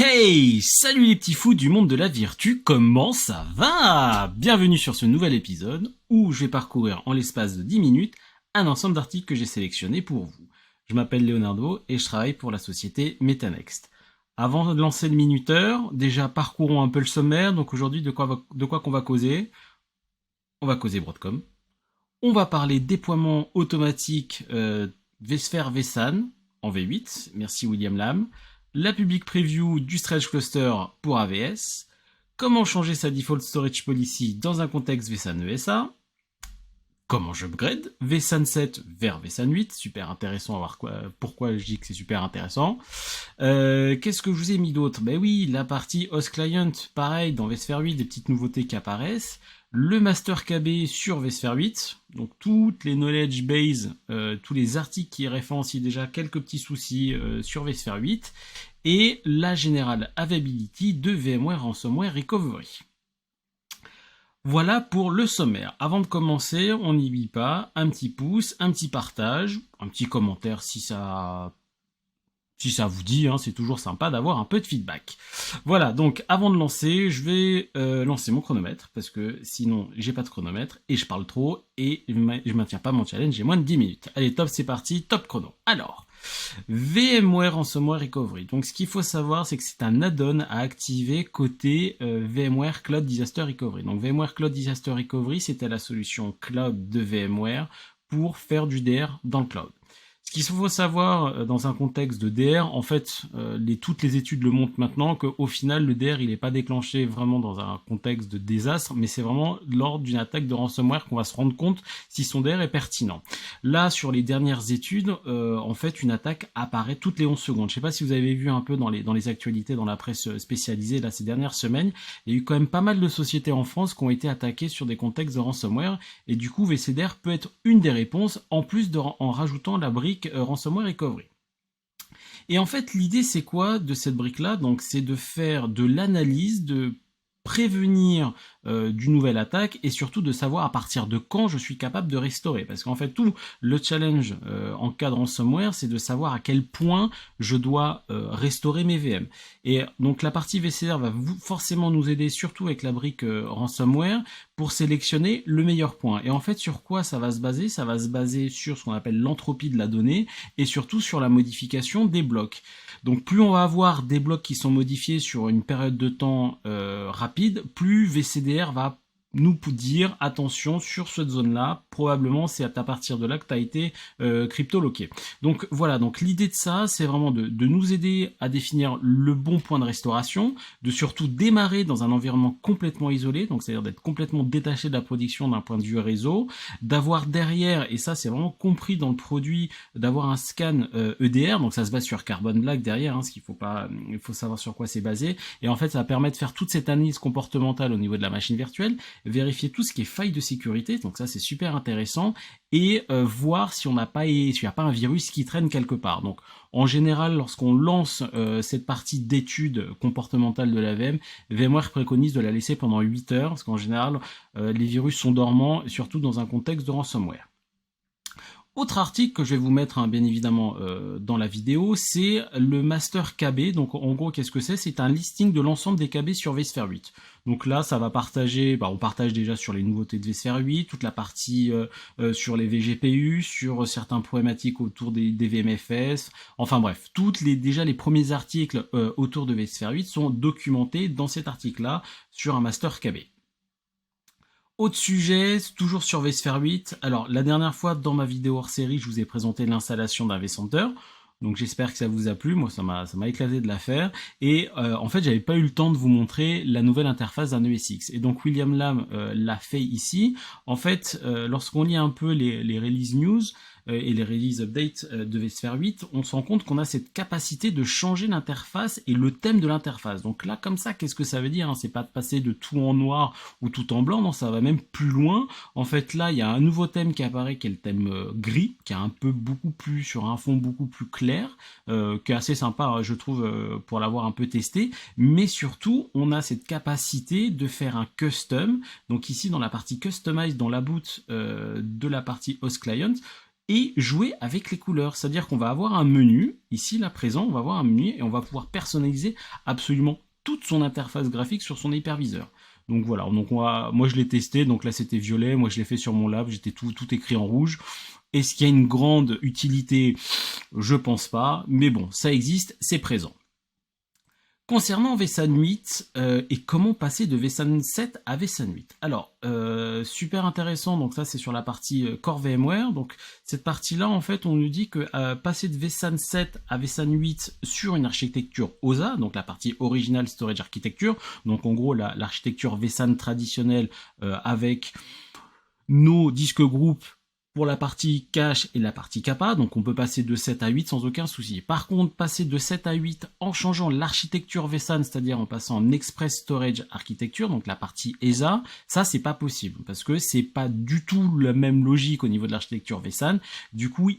Hey, salut les petits fous du monde de la virtu, comment ça va? Bienvenue sur ce nouvel épisode où je vais parcourir en l'espace de 10 minutes un ensemble d'articles que j'ai sélectionnés pour vous. Je m'appelle Leonardo et je travaille pour la société Metanext. Avant de lancer le minuteur, déjà parcourons un peu le sommaire. Donc aujourd'hui, de quoi qu'on va causer? On va causer Broadcom. On va parler déploiement automatique vSphere vSAN en V8. Merci William Lam. La public preview du Stretch Cluster pour AVS. Comment changer sa default storage policy dans un contexte vSAN ESA. Comment j'upgrade vSAN 7 vers vSAN 8. Super intéressant à voir pourquoi je dis que c'est super intéressant. Qu'est-ce que je vous ai mis d'autre? Ben oui, la partie host client, pareil, dans vSphere 8, des petites nouveautés qui apparaissent. Le master KB sur vSphere 8, donc toutes les knowledge base, tous les articles qui référencient déjà quelques petits soucis sur vSphere 8, et la general availability de VMware Ransomware Recovery. Voilà pour le sommaire. Avant de commencer, on n'oublie pas un petit pouce, un petit partage, un petit commentaire si ça vous dit, hein, c'est toujours sympa d'avoir un peu de feedback. Voilà, donc avant de lancer, je vais lancer mon chronomètre, parce que sinon j'ai pas de chronomètre, et je parle trop, et je maintiens pas mon challenge, j'ai moins de 10 minutes. Allez, top, c'est parti, top chrono. Alors, VMware Ransomware Recovery. Donc ce qu'il faut savoir, c'est que c'est un add-on à activer côté VMware Cloud Disaster Recovery. Donc VMware Cloud Disaster Recovery, c'était la solution cloud de VMware pour faire du DR dans le cloud. Ce qu'il faut savoir dans un contexte de DR, en fait, toutes les études le montrent maintenant qu'au final, le DR, il n'est pas déclenché vraiment dans un contexte de désastre, mais c'est vraiment lors d'une attaque de ransomware qu'on va se rendre compte si son DR est pertinent. Là, sur les dernières études, en fait, une attaque apparaît toutes les 11 secondes. Je ne sais pas si vous avez vu un peu dans les actualités, dans la presse spécialisée, là, ces dernières semaines, il y a eu quand même pas mal de sociétés en France qui ont été attaquées sur des contextes de ransomware, et du coup, VCDR peut être une des réponses, en plus en rajoutant la brique Ransomware Recovery. Et en fait, l'idée, c'est quoi de cette brique-là? Donc, c'est de faire de l'analyse, de prévenir d'une nouvelle attaque et surtout de savoir à partir de quand je suis capable de restaurer. Parce qu'en fait, tout le challenge en cas de ransomware, c'est de savoir à quel point je dois restaurer mes VM. Et donc la partie VCR va forcément nous aider, surtout avec la brique ransomware, pour sélectionner le meilleur point. Et en fait, sur quoi ça va se baser? Ça va se baser sur ce qu'on appelle l'entropie de la donnée et surtout sur la modification des blocs. Donc plus on va avoir des blocs qui sont modifiés sur une période de temps rapide, plus VCDR va nous dire attention sur cette zone-là, probablement c'est à partir de là que tu as été crypto-loqué. Donc voilà, donc l'idée de ça, c'est vraiment de nous aider à définir le bon point de restauration, de surtout démarrer dans un environnement complètement isolé, donc c'est-à-dire d'être complètement détaché de la production d'un point de vue réseau, d'avoir derrière, et ça c'est vraiment compris dans le produit, d'avoir un scan EDR, donc ça se base sur Carbon Black derrière, hein, ce qu'il faut pas, il faut savoir sur quoi c'est basé, et en fait ça va permettre de faire toute cette analyse comportementale au niveau de la machine virtuelle, vérifier tout ce qui est faille de sécurité, donc ça c'est super intéressant, et voir si on n'a pas, s'il n'y a pas un virus qui traîne quelque part. Donc en général, lorsqu'on lance cette partie d'étude comportementale de la VM, VMware préconise de la laisser pendant 8 heures, parce qu'en général, les virus sont dormants, surtout dans un contexte de ransomware. Autre article que je vais vous mettre bien évidemment dans la vidéo, c'est le master KB. Donc en gros, qu'est-ce que c'est? C'est un listing de l'ensemble des KB sur vSphere 8. Donc là, ça va partager, on partage déjà sur les nouveautés de vSphere 8, toute la partie sur les vGPU, sur certaines problématiques autour des VMFS. Enfin bref, déjà les premiers articles autour de vSphere 8 sont documentés dans cet article-là sur un master KB. Autre sujet, toujours sur vSphere 8. Alors, la dernière fois, dans ma vidéo hors série, je vous ai présenté l'installation d'un vCenter. Donc, j'espère que ça vous a plu. Moi, ça m'a éclaté de la faire. Et en fait, j'avais pas eu le temps de vous montrer la nouvelle interface d'un ESX. Et donc, William Lam l'a fait ici. En fait, lorsqu'on lit un peu les release news, et les release updates de vSphere 8, on se rend compte qu'on a cette capacité de changer l'interface et le thème de l'interface. Donc là, comme ça, qu'est-ce que ça veut dire, hein? C'est pas de passer de tout en noir ou tout en blanc, non, ça va même plus loin. En fait, là, il y a un nouveau thème qui apparaît, qui est le thème gris, qui est un peu beaucoup plus sur un fond beaucoup plus clair, qui est assez sympa, je trouve, pour l'avoir un peu testé. Mais surtout, on a cette capacité de faire un custom. Donc ici, dans la partie customize, dans la boot de la partie host client, et jouer avec les couleurs. C'est-à-dire qu'on va avoir un menu, ici, là, présent, on va avoir un menu et on va pouvoir personnaliser absolument toute son interface graphique sur son hyperviseur. Donc voilà, donc moi je l'ai testé, donc là c'était violet, moi je l'ai fait sur mon lab, j'étais tout écrit en rouge. Est-ce qu'il y a une grande utilité? Je pense pas, mais bon, ça existe, c'est présent. Concernant vSAN 8 et comment passer de vSAN 7 à vSAN 8. Alors, super intéressant, donc ça c'est sur la partie Core VMware. Donc cette partie-là, en fait, on nous dit que passer de vSAN 7 à vSAN 8 sur une architecture OSA, donc la partie Original Storage Architecture, donc en gros l'architecture vSAN traditionnelle avec nos disques groupes pour la partie cache et la partie capa, donc on peut passer de 7 à 8 sans aucun souci. Par contre, passer de 7 à 8 en changeant l'architecture vSAN, c'est-à-dire en passant en Express Storage Architecture, donc la partie ESA, ça c'est pas possible, parce que c'est pas du tout la même logique au niveau de l'architecture vSAN. Du coup,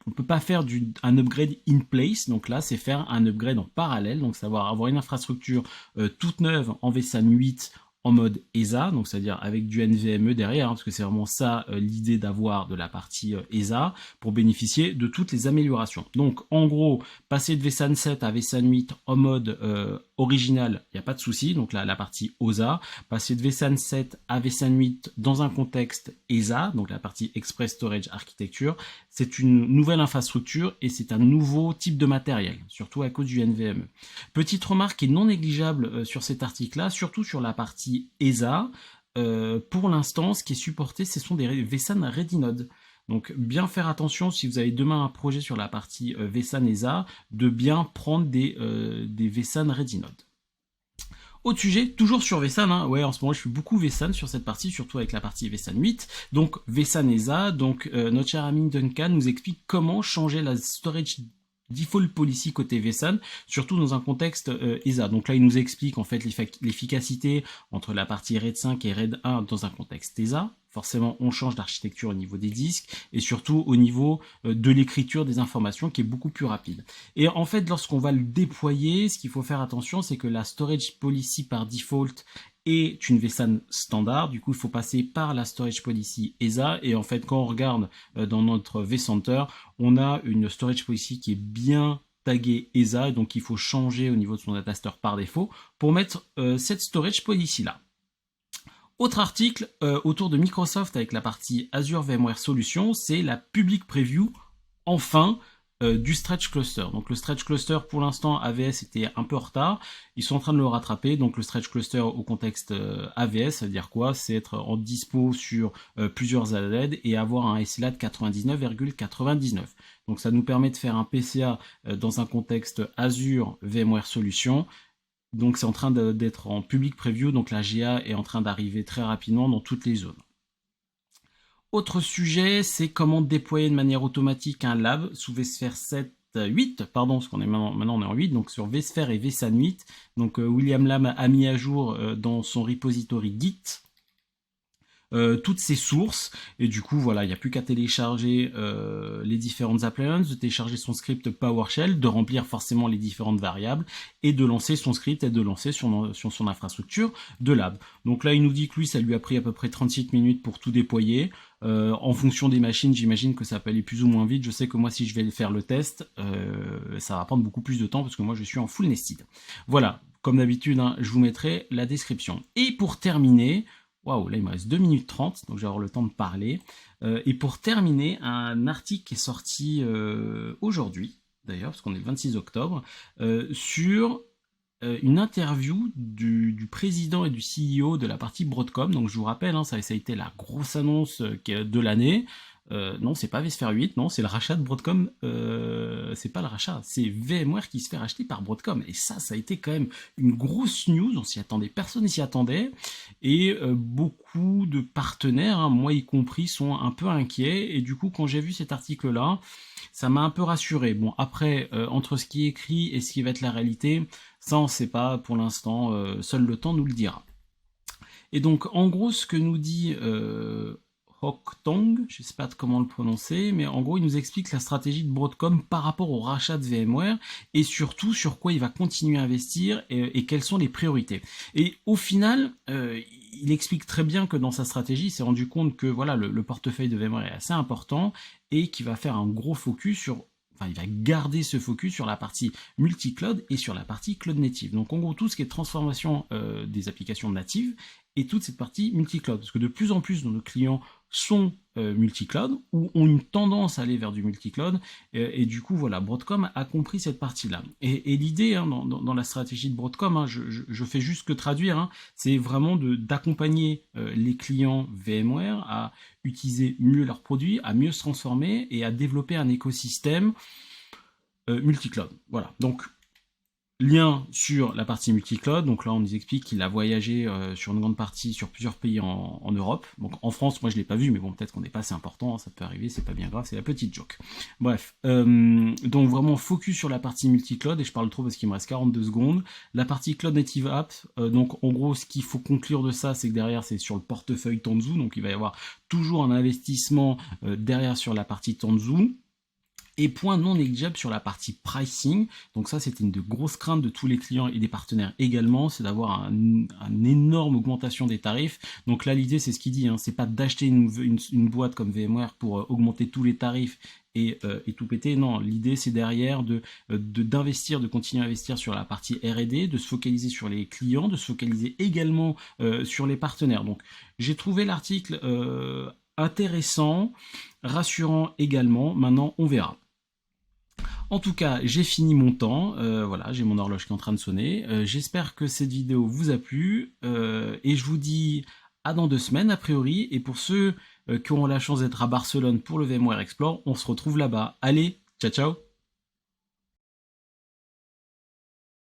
on peut pas faire un upgrade in place, donc là c'est faire un upgrade en parallèle, donc savoir avoir une infrastructure toute neuve en vSAN 8 en mode ESA, donc c'est-à-dire avec du NVMe derrière, parce que c'est vraiment ça l'idée d'avoir de la partie ESA pour bénéficier de toutes les améliorations. Donc en gros, passer de vSAN 7 à vSAN 8 en mode original, il n'y a pas de souci, donc là la partie OSA, passer de vSAN 7 à vSAN 8 dans un contexte ESA, donc la partie Express Storage Architecture, c'est une nouvelle infrastructure et c'est un nouveau type de matériel, surtout à cause du NVMe. Petite remarque qui est non négligeable sur cet article-là, surtout sur la partie ESA, pour l'instant, ce qui est supporté, ce sont des vSAN Redinode. Donc bien faire attention si vous avez demain un projet sur la partie vSAN ESA, de bien prendre des vSAN Redinode. Autre sujet, toujours sur vSAN, hein. Ouais, en ce moment je fais beaucoup vSAN sur cette partie, surtout avec la partie vSAN 8. Donc vSAN ESA, donc notre cher ami Duncan nous explique comment changer la storage default policy côté vSAN, surtout dans un contexte ESA. Donc là, il nous explique en fait l'efficacité entre la partie RAID 5 et RAID 1 dans un contexte ESA. Forcément, on change d'architecture au niveau des disques et surtout au niveau de l'écriture des informations qui est beaucoup plus rapide. Et en fait, lorsqu'on va le déployer, ce qu'il faut faire attention, c'est que la storage policy par default est une vSAN standard. Du coup, il faut passer par la storage policy ESA. Et en fait, quand on regarde dans notre vCenter, on a une storage policy qui est bien taguée ESA. Et donc, il faut changer au niveau de son dataster par défaut pour mettre cette storage policy là. Autre article autour de Microsoft avec la partie Azure VMware Solutions, c'est la public preview, enfin, du Stretch Cluster. Donc le Stretch Cluster, pour l'instant, AVS était un peu en retard. Ils sont en train de le rattraper. Donc le Stretch Cluster au contexte AVS, ça veut dire quoi? C'est être en dispo sur plusieurs ZZ et avoir un SLA de 99,99. Donc ça nous permet de faire un PCA dans un contexte Azure VMware Solutions. Donc c'est en train d'être en public preview, donc la GA est en train d'arriver très rapidement dans toutes les zones. Autre sujet, c'est comment déployer de manière automatique un lab sous vSphere 8, pardon, parce qu'on est maintenant on est en 8, donc sur vSphere et vSAN 8. Donc William Lam a mis à jour dans son repository Git toutes ces sources, et du coup voilà, il n'y a plus qu'à télécharger les différentes appliances, de télécharger son script PowerShell, de remplir forcément les différentes variables et de lancer son script et de lancer sur son infrastructure de lab. Donc là il nous dit que lui ça lui a pris à peu près 36 minutes pour tout déployer. En fonction des machines, j'imagine que ça peut aller plus ou moins vite. Je sais que moi si je vais faire le test, ça va prendre beaucoup plus de temps parce que moi je suis en full nested. Voilà, comme d'habitude, hein, je vous mettrai la description. Et pour terminer, waouh, là il me reste 2 minutes 30, donc je vais avoir le temps de parler. Et pour terminer, un article qui est sorti aujourd'hui, d'ailleurs, parce qu'on est le 26 octobre, sur une interview du président et du CEO de la partie Broadcom. Donc je vous rappelle, hein, ça a été la grosse annonce de l'année. Non, c'est pas vSphere 8, non, c'est le rachat de Broadcom. C'est pas le rachat, c'est VMware qui se fait racheter par Broadcom. Et ça a été quand même une grosse news. On s'y attendait, personne s'y attendait. Et beaucoup de partenaires, hein, moi y compris, sont un peu inquiets. Et du coup, quand j'ai vu cet article-là, ça m'a un peu rassuré. Bon, après, entre ce qui est écrit et ce qui va être la réalité, ça on sait pas pour l'instant. Seul le temps nous le dira. Et donc, en gros, ce que nous dit Hock-Tong, je ne sais pas comment le prononcer, mais en gros il nous explique la stratégie de Broadcom par rapport au rachat de VMware et surtout sur quoi il va continuer à investir et quelles sont les priorités. Et au final, il explique très bien que dans sa stratégie, il s'est rendu compte que voilà, le portefeuille de VMware est assez important et qu'il va faire un gros focus sur, enfin, il va garder ce focus sur la partie multi-cloud et sur la partie cloud native. Donc en gros, tout ce qui est transformation des applications natives et toute cette partie multi-cloud. Parce que de plus en plus de nos clients sont multi-cloud ou ont une tendance à aller vers du multi-cloud et du coup voilà, Broadcom a compris cette partie-là. Et l'idée hein, dans la stratégie de Broadcom, hein, je fais juste que traduire, hein, c'est vraiment d'accompagner les clients VMware à utiliser mieux leurs produits, à mieux se transformer et à développer un écosystème multi-cloud. Voilà, donc lien sur la partie multi-cloud, donc là on nous explique qu'il a voyagé sur une grande partie, sur plusieurs pays en Europe. Donc en France, moi je l'ai pas vu, mais bon peut-être qu'on n'est pas assez important, ça peut arriver, c'est pas bien grave, c'est la petite joke. Bref, donc vraiment focus sur la partie multi-cloud, et je parle trop parce qu'il me reste 42 secondes. La partie Cloud Native App, donc en gros ce qu'il faut conclure de ça, c'est que derrière c'est sur le portefeuille Tanzu, donc il va y avoir toujours un investissement derrière sur la partie Tanzu. Et point non négligeable sur la partie pricing, donc ça c'était une de grosses craintes de tous les clients et des partenaires également, c'est d'avoir une énorme augmentation des tarifs. Donc là l'idée c'est ce qu'il dit, hein, c'est pas d'acheter une boîte comme VMware pour augmenter tous les tarifs et tout péter, non, l'idée c'est derrière d'investir, de continuer à investir sur la partie R&D, de se focaliser sur les clients, de se focaliser également sur les partenaires. Donc j'ai trouvé l'article intéressant, rassurant également, maintenant on verra. En tout cas, j'ai fini mon temps, voilà, j'ai mon horloge qui est en train de sonner. J'espère que cette vidéo vous a plu, et je vous dis à dans 2 semaines a priori, et pour ceux qui auront la chance d'être à Barcelone pour le VMware Explore, on se retrouve là-bas. Allez, ciao ciao.